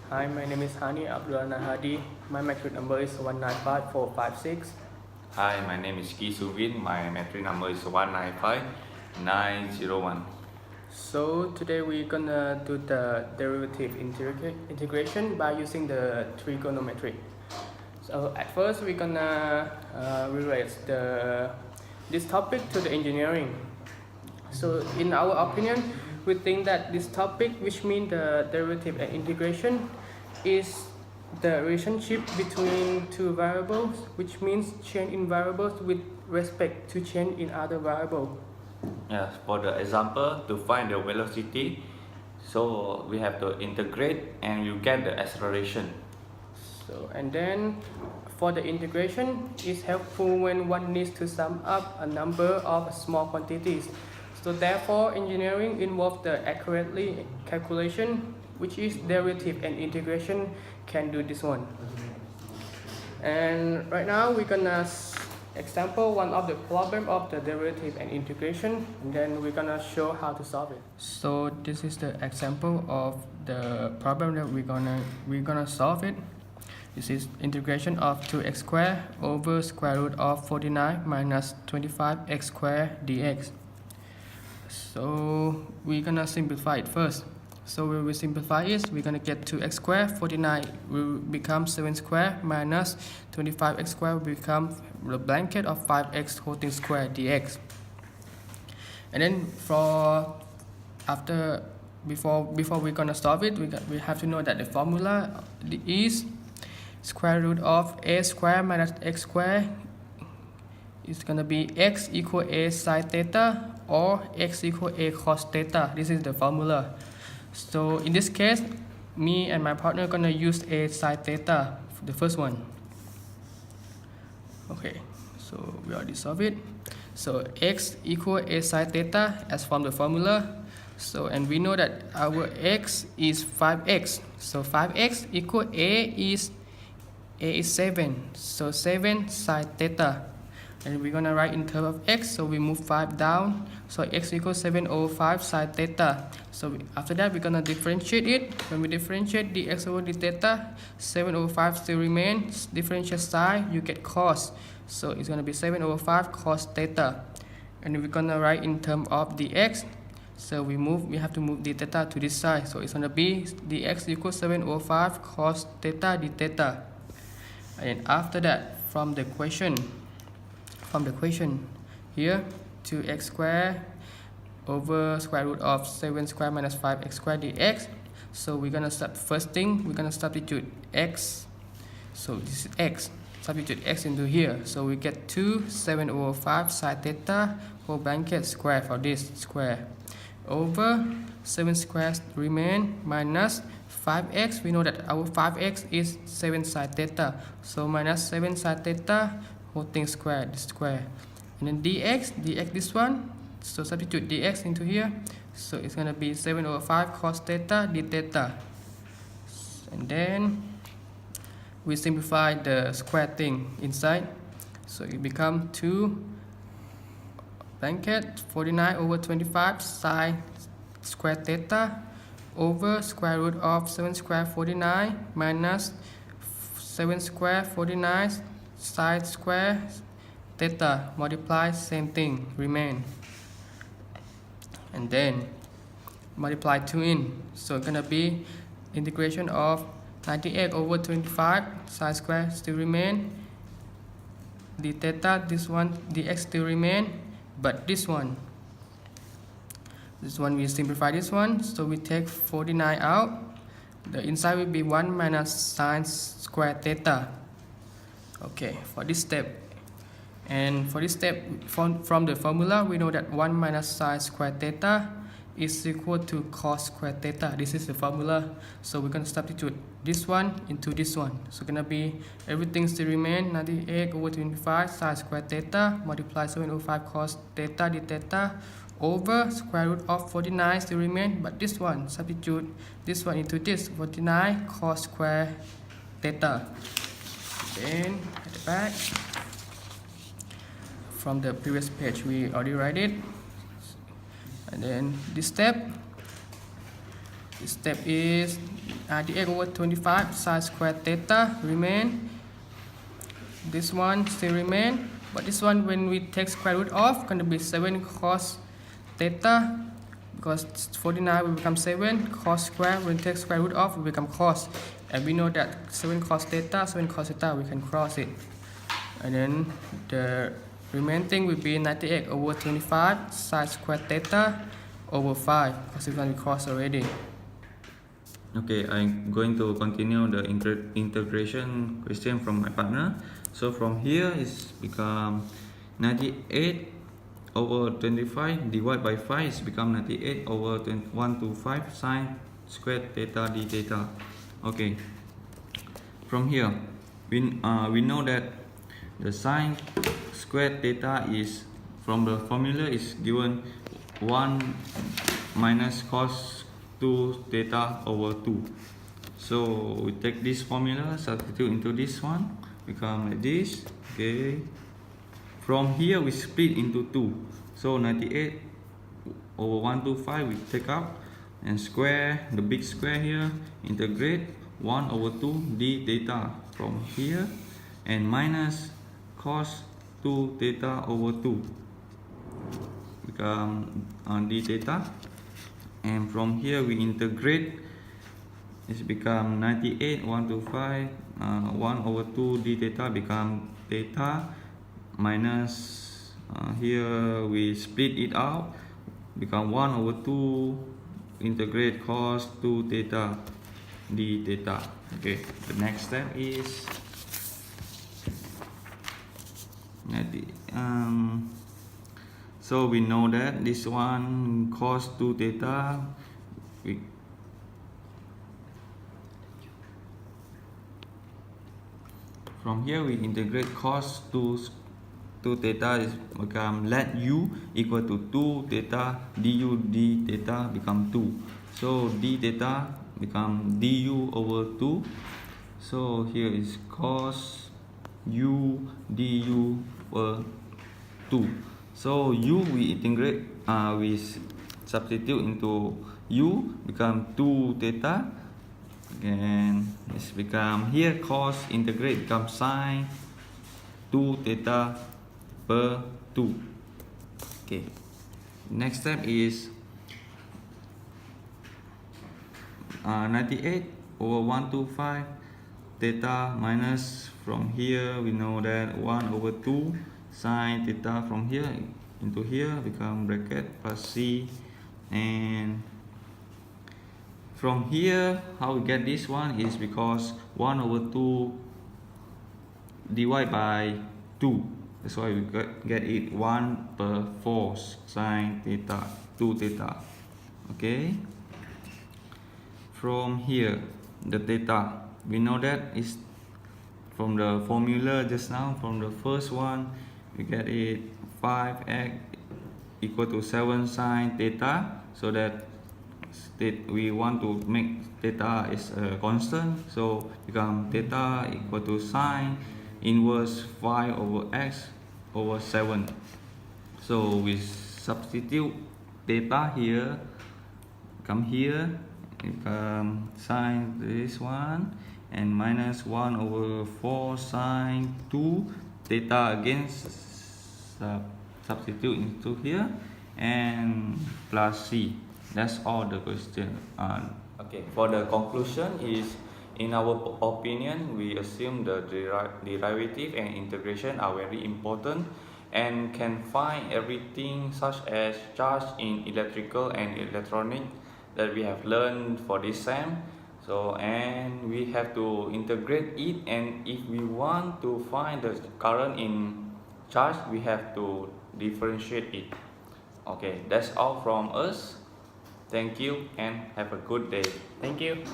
Hi, my name is Hani Abdullah Nahadi. My matric number is 195456. Hi, my name is Ki Suvin. My matric number is 195901. So today we're gonna do the derivative integration by using the trigonometry. So at first we're gonna relate this topic to the engineering. So in our opinion, we think that this topic, which means the derivative and integration, is the relationship between two variables, which means change in variables with respect to change in other variable. Yes, for the example, to find the velocity, so we have to integrate and you get the acceleration. So and then for the integration, it's helpful when one needs to sum up a number of small quantities. So therefore, engineering involves the accurately calculation, which is derivative and integration can do this one. And right now we're gonna example one of the problem of the derivative and integration, and then we're gonna show how to solve it. So this is the example of the problem that we're gonna solve it. This is integration of 2x squared over square root of 49 minus 25x squared dx. So we're gonna simplify it first. So when we simplify it, we're gonna get 2x squared, 49 will become 7 squared minus 25x squared will become the blanket of 5x whole thing squared dx. And then before we're gonna solve it, we have to know that the formula is square root of a squared minus x squared is gonna be x equal a sine theta or x equal a cos theta. This is the formula. So in this case, me and my partner are gonna use a sine theta, the first one. Okay, so we already solved it. So x equal a sine theta as from the formula. So and we know that our x is 5x. So 5x equal a is 7. So 7 sine theta. And we're gonna write in terms of x, so we move 5 down, so x equals 7 over 5 sine theta. So after that we're gonna differentiate it. When we differentiate dx over d theta, 7 over 5 still remains, differentiate sine, you get cos, so it's gonna be 7 over 5 cos theta. And we're gonna write in terms of dx, so we have to move d theta to this side, so it's gonna be dx equals 7 over 5 cos theta d theta. And after that, from the equation here, 2x squared over square root of 7 squared minus 5x squared dx. So we're gonna substitute x. So this is x. Substitute x into here. So we get 7 over 5 sine theta whole blanket square for this square over 7 squares remain minus 5x. We know that our 5x is 7 sine theta. So minus 7 sine theta whole thing square, this square. And then dx this one, so substitute dx into here, so it's gonna be 7 over 5 cos theta d theta. And then we simplify the square thing inside, so it becomes 2 blanket 49 over 25 sine square theta over square root of 7 square 49 minus 7 square 49 sine square theta multiply same thing remain, and then multiply 2 in, so it's gonna be integration of 98 over 25 sine square still remain, d theta, this one dx still remain, but this one we simplify this one, so we take 49 out, the inside will be 1 minus sine square theta. Okay, for this step. And for this step, from the formula, we know that 1 minus sine square theta is equal to cos square theta. This is the formula. So we're going to substitute this one into this one. So it's going to be everything still remain 98 over 25 sine square theta multiply 7 over 5 cos theta d theta over square root of 49 still remain, but this one substitute this one into this 49 cos square theta. Then at the back, from the previous page we already write it. And then this step is dx over 25 sine square theta remain. This one still remain, but this one when we take square root of gonna be 7 cos theta, because 49 will become 7 cos square. When we take square root of, will become cos, and we know that 7 cos theta we can cross it, and then the remaining thing will be 98 over 25 sine square theta over 5, because this one we crossed already. Okay, I'm going to continue the integration question from my partner. So from here is become 98 over 25 divided by 5 is become 98 over 125 sine squared theta d theta. Okay, from here we know that the sine squared theta is from the formula is given 1 minus cos 2 theta over 2. So we take this formula, substitute into this one, become like this. Okay, from here we split into 2, so 98 over 125 we take out and square the big square here, integrate 1 over 2 d theta from here, and minus cos 2 theta over 2 become d theta, and from here we integrate, it's become 98 125 1 over 2 d theta become theta, minus here we split it out, become 1 over 2 integrate cos 2 theta d theta. Okay, the next step is so we know that this one cos 2 theta from here we integrate cos 2 theta is become let u equal to 2 theta du d theta become 2, so d theta become du over 2, so here is cos u du over 2. So u we integrate, we substitute into u become 2 theta, and it's become here cos integrate become sine 2 theta per 2. Okay, next step is 98 over 125 theta minus, from here we know that 1 over 2 sine theta from here into here become bracket plus c, and from here how we get this one is because 1 over 2 divided by 2, that's why we get it 1 per 4 sine theta 2 theta. Okay, from here the theta we know that is from the formula just now, from the first one we get it 5x equal to 7 sine theta, so that we want to make theta is a constant, so become theta equal to sine inverse 5 over x over 7. So we substitute theta here, come here, become sine this one, and minus 1 over 4 sine 2 theta again, substitute into here, and plus c. That's all the question. Okay, for the conclusion is, in our opinion, we assume the derivative and integration are very important and can find everything such as charge in electrical and electronic that we have learned for this sem. So, and we have to integrate it, and if we want to find the current in charge, we have to differentiate it. Okay, that's all from us. Thank you and have a good day. Thank you.